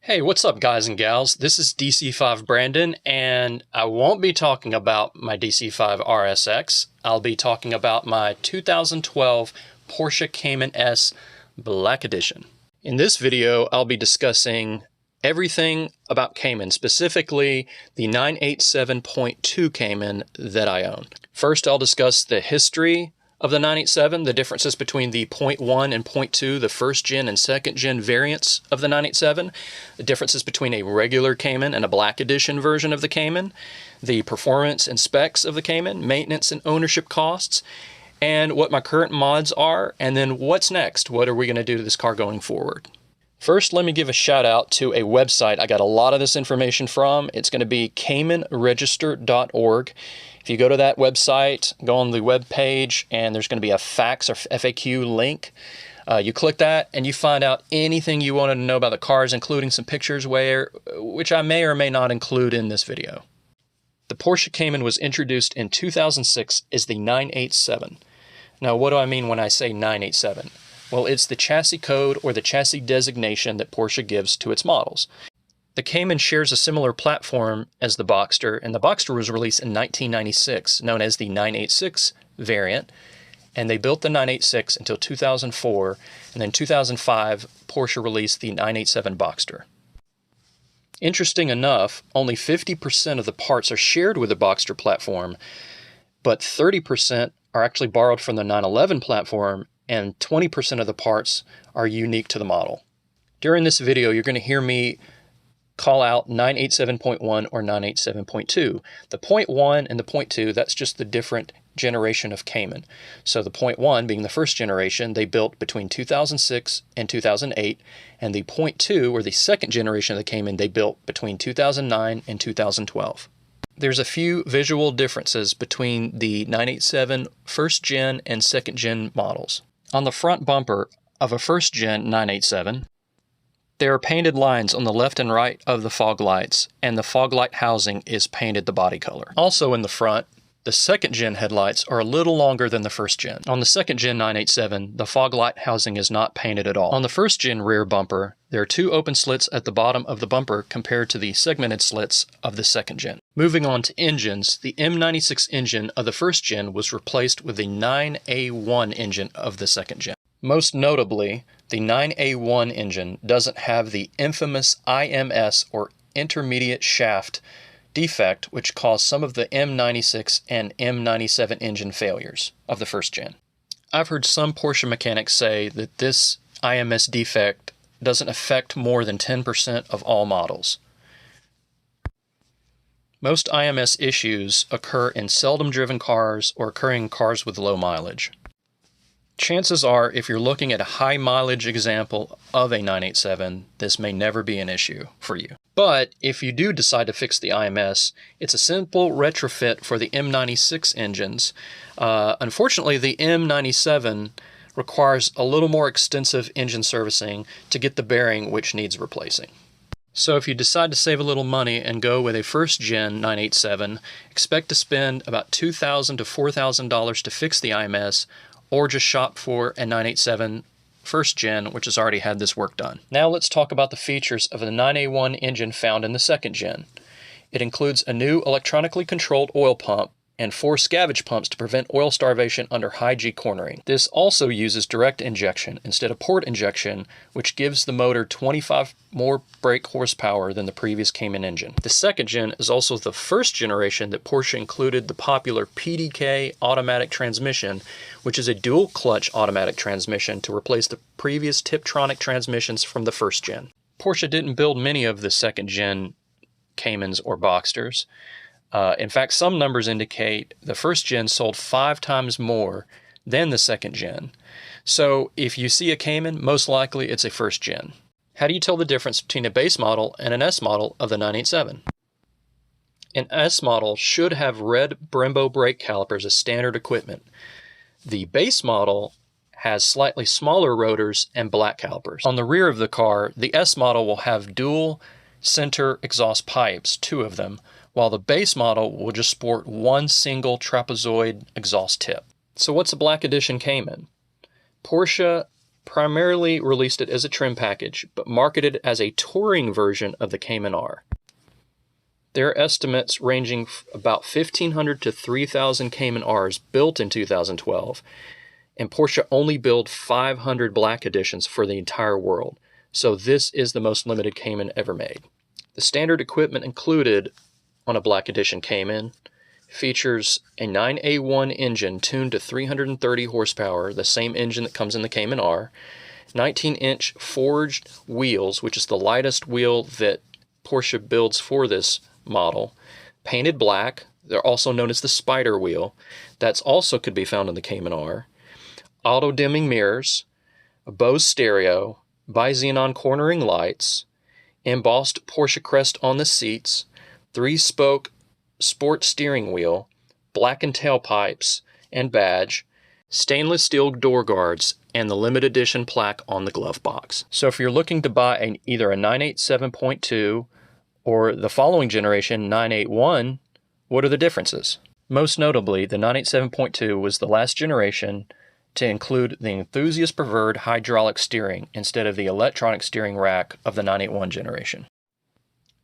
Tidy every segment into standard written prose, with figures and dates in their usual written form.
Hey, what's up guys and gals? This is DC5 Brandon, and I won't be talking about my DC5 RSX. I'll be talking about my 2012 Porsche Cayman S Black Edition. In this video, I'll be discussing everything about Cayman, specifically the 987.2 Cayman that I own. First, I'll discuss the history of the 987, the differences between the 0.1 and 0.2, the first gen and second gen variants of the 987, the differences between a regular Cayman and a Black Edition version of the Cayman, the performance and specs of the Cayman, maintenance and ownership costs, and what my current mods are, and then what's next? What are we going to do to this car going forward? First, let me give a shout out to a website I got a lot of this information from. It's going to be caymanregister.org. If you go to that website, go on the web page, and there's going to be a fax or FAQ link. You click that, and you find out anything you wanted to know about the cars, including some pictures, which I may or may not include in this video. The Porsche Cayman was introduced in 2006 as the 987. Now, what do I mean when I say 987? Well, it's the chassis code or the chassis designation that Porsche gives to its models. The Cayman shares a similar platform as the Boxster, and the Boxster was released in 1996, known as the 986 variant, and they built the 986 until 2004, and then 2005, Porsche released the 987 Boxster. Interesting enough, only 50% of the parts are shared with the Boxster platform, but 30% are actually borrowed from the 911 platform, and 20% of the parts are unique to the model. During this video, you're going to hear me call out 987.1 or 987.2. The 0.1 and the 0.2, that's just the different generation of Cayman. So the 0.1 being the first generation, they built between 2006 and 2008, and the 0.2, or the second generation of the Cayman, they built between 2009 and 2012. There's a few visual differences between the 987 first gen and second gen models. On the front bumper of a first gen 987, there are painted lines on the left and right of the fog lights, and the fog light housing is painted the body color. Also in the front, the second gen headlights are a little longer than the first gen. On the second gen 987, the fog light housing is not painted at all. On the first gen rear bumper, there are two open slits at the bottom of the bumper compared to the segmented slits of the second gen. Moving on to engines, the M96 engine of the first gen was replaced with the 9A1 engine of the second gen. Most notably, the 9A1 engine doesn't have the infamous IMS or intermediate shaft defect, which caused some of the M96 and M97 engine failures of the first gen. I've heard some Porsche mechanics say that this IMS defect doesn't affect more than 10% of all models. Most IMS issues occur in seldom driven cars or occurring in cars with low mileage. Chances are, if you're looking at a high mileage example of a 987, this may never be an issue for you. But if you do decide to fix the IMS, it's a simple retrofit for the M96 engines. Unfortunately, the M97 requires a little more extensive engine servicing to get the bearing which needs replacing. So if you decide to save a little money and go with a first gen 987, expect to spend about $2,000 to $4,000 to fix the IMS, or just shop for a 987 first gen, which has already had this work done. Now let's talk about the features of the 9A1 engine found in the second gen. It includes a new electronically controlled oil pump and 4 scavenge pumps to prevent oil starvation under high G cornering. This also uses direct injection instead of port injection, which gives the motor 25 more brake horsepower than the previous Cayman engine. The second gen is also the first generation that Porsche included the popular PDK automatic transmission, which is a dual clutch automatic transmission to replace the previous Tiptronic transmissions from the first gen. Porsche didn't build many of the second gen Caymans or Boxsters. In fact, some numbers indicate the first gen sold 5 times more than the second gen. So if you see a Cayman, most likely it's a first gen. How do you tell the difference between a base model and an S model of the 987? An S model should have red Brembo brake calipers as standard equipment. The base model has slightly smaller rotors and black calipers. On the rear of the car, the S model will have dual center exhaust pipes, 2 of them, while the base model will just sport one single trapezoid exhaust tip. So what's a Black Edition Cayman? Porsche primarily released it as a trim package, but marketed as a touring version of the Cayman R. There are estimates ranging about 1,500 to 3,000 Cayman Rs built in 2012, and Porsche only built 500 black editions for the entire world, so this is the most limited Cayman ever made. The standard equipment included on a black edition Cayman features a 9A1 engine tuned to 330 horsepower, the same engine that comes in the Cayman R, 19-inch forged wheels, which is the lightest wheel that Porsche builds for this model, painted black. They're also known as the spider wheel. That's also could be found in the Cayman R. Auto-dimming mirrors, a Bose stereo, bi-xenon cornering lights, embossed Porsche crest on the seats, 3-spoke sport steering wheel, blackened tailpipes and badge, stainless steel door guards, and the limited edition plaque on the glove box. So if you're looking to buy either a 987.2 or the following generation 981, what are the differences? Most notably, the 987.2 was the last generation to include the enthusiast preferred hydraulic steering instead of the electronic steering rack of the 981 generation.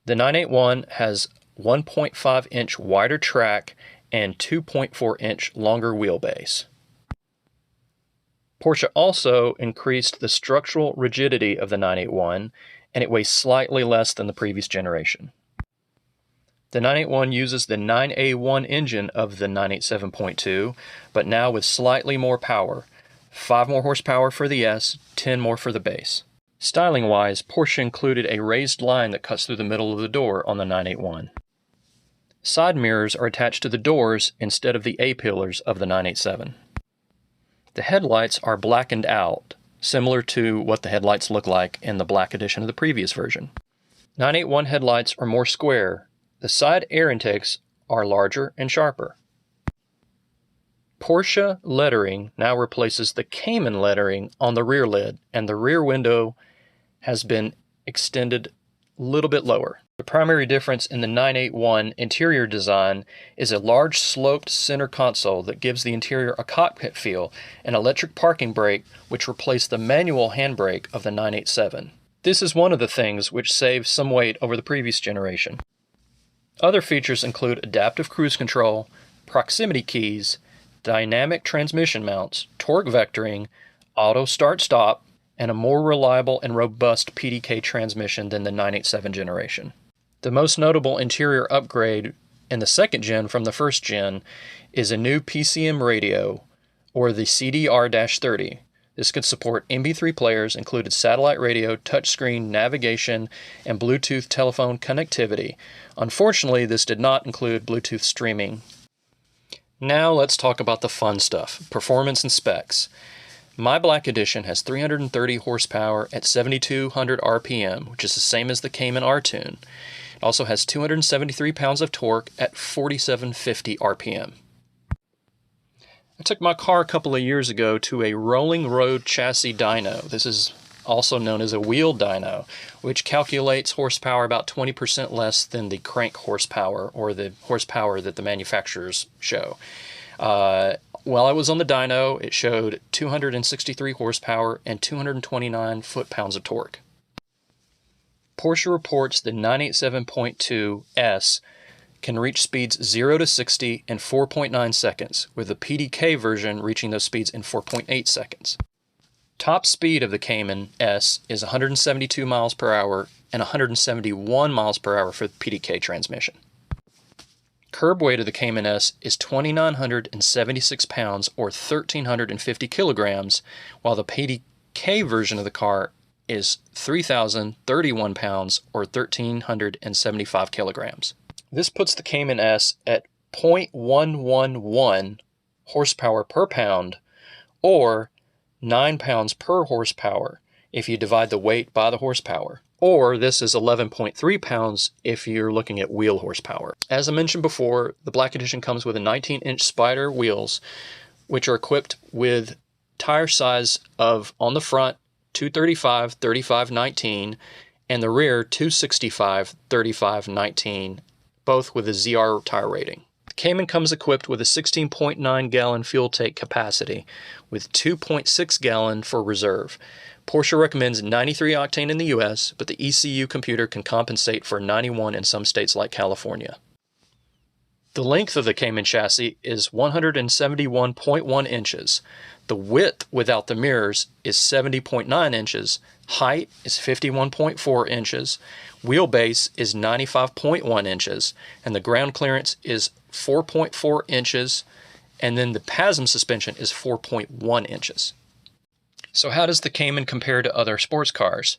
The 981 has 1.5-inch wider track and 2.4-inch longer wheelbase. Porsche also increased the structural rigidity of the 981, and it weighs slightly less than the previous generation. The 981 uses the 9A1 engine of the 987.2, but now with slightly more power. 5 more horsepower for the S, 10 more for the base. Styling-wise, Porsche included a raised line that cuts through the middle of the door on the 981. Side mirrors are attached to the doors instead of the A-pillars of the 987. The headlights are blackened out, similar to what the headlights look like in the black edition of the previous version. 981 headlights are more square. The side air intakes are larger and sharper. Porsche lettering now replaces the Cayman lettering on the rear lid, and the rear window has been extended a little bit lower. The primary difference in the 981 interior design is a large sloped center console that gives the interior a cockpit feel, an electric parking brake which replaced the manual handbrake of the 987. This is one of the things which saves some weight over the previous generation. Other features include adaptive cruise control, proximity keys, dynamic transmission mounts, torque vectoring, auto start-stop, and a more reliable and robust PDK transmission than the 987 generation. The most notable interior upgrade in the second gen from the first gen is a new PCM radio, or the CDR-30. This could support MP3 players, included satellite radio, touchscreen, navigation, and Bluetooth telephone connectivity. Unfortunately, this did not include Bluetooth streaming. Now let's talk about the fun stuff, performance and specs. My Black Edition has 330 horsepower at 7,200 RPM, which is the same as the Cayman R tune. It also has 273 pounds of torque at 4,750 RPM. I took my car a couple of years ago to a rolling road chassis dyno. This is also known as a wheel dyno, which calculates horsepower about 20% less than the crank horsepower, or the horsepower that the manufacturers show. While I was on the dyno, it showed 263 horsepower and 229 foot-pounds of torque. Porsche reports the 987.2S can reach speeds 0 to 60 in 4.9 seconds, with the PDK version reaching those speeds in 4.8 seconds. Top speed of the Cayman S is 172 miles per hour and 171 miles per hour for the PDK transmission. Curb weight of the Cayman S is 2,976 pounds or 1,350 kilograms, while the PDK version of the car is 3,031 pounds or 1,375 kilograms. This puts the Cayman S at 0.111 horsepower per pound, or 9 pounds per horsepower if you divide the weight by the horsepower. Or this is 11.3 pounds if you're looking at wheel horsepower. As I mentioned before, the Black Edition comes with a 19-inch Spider wheels, which are equipped with tire size of, on the front, 235, 35, 19, and the rear, 265, 35, 19, both with a ZR tire rating. The Cayman comes equipped with a 16.9 gallon fuel tank capacity with 2.6 gallon for reserve. Porsche recommends 93 octane in the US, but the ECU computer can compensate for 91 in some states like California. The length of the Cayman chassis is 171.1 inches. The width without the mirrors is 70.9 inches. Height is 51.4 inches. Wheelbase is 95.1 inches. And the ground clearance is 4.4 inches. And then the PASM suspension is 4.1 inches. So how does the Cayman compare to other sports cars?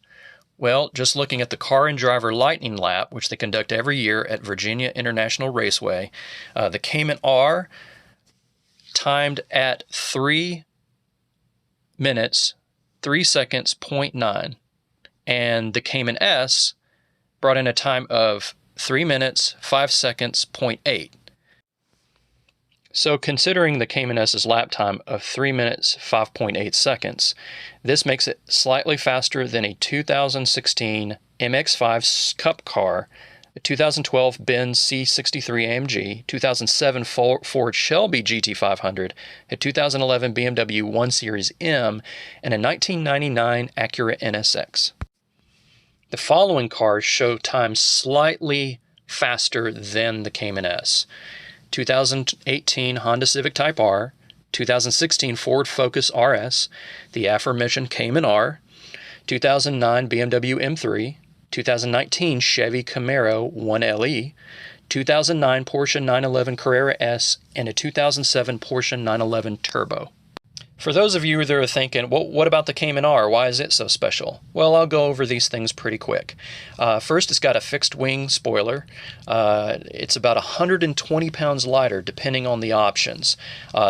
Well, just looking at the Car and Driver Lightning Lap, which they conduct every year at Virginia International Raceway, the Cayman R timed at 3 minutes, 3 seconds, 0.9. And the Cayman S brought in a time of 3 minutes, 5 seconds, 0.8. So considering the Cayman S's lap time of 3 minutes, 5.8 seconds, this makes it slightly faster than a 2016 MX-5 Cup car, a 2012 Benz C63 AMG, 2007 Ford Shelby GT500, a 2011 BMW 1 Series M, and a 1999 Acura NSX. The following cars show times slightly faster than the Cayman S. 2018 Honda Civic Type R, 2016 Ford Focus RS, the aforementioned Cayman R, 2009 BMW M3, 2019 Chevy Camaro 1LE, 2009 Porsche 911 Carrera S, and a 2007 Porsche 911 Turbo. For those of you that are thinking, well, what about the Cayman R? Why is it so special? Well, I'll go over these things pretty quick. First, it's got a fixed wing spoiler. It's about 120 pounds lighter depending on the options.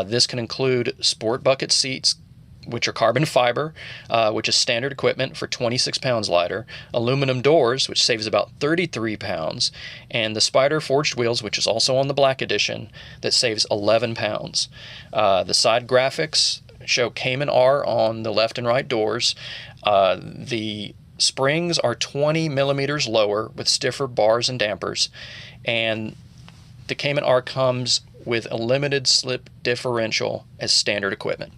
This can include sport bucket seats, which are carbon fiber, which is standard equipment for 26 pounds lighter, aluminum doors, which saves about 33 pounds, and the Spider forged wheels, which is also on the black edition, that saves 11 pounds. The side graphics show Cayman R on the left and right doors. The springs are 20 millimeters lower with stiffer bars and dampers, and the Cayman R comes with a limited slip differential as standard equipment.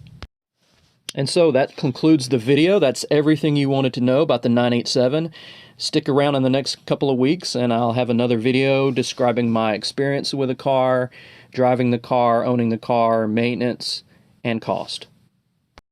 And so that concludes the video. That's everything you wanted to know about the 987. Stick around in the next couple of weeks and I'll have another video describing my experience with the car, driving the car, owning the car, maintenance, and cost.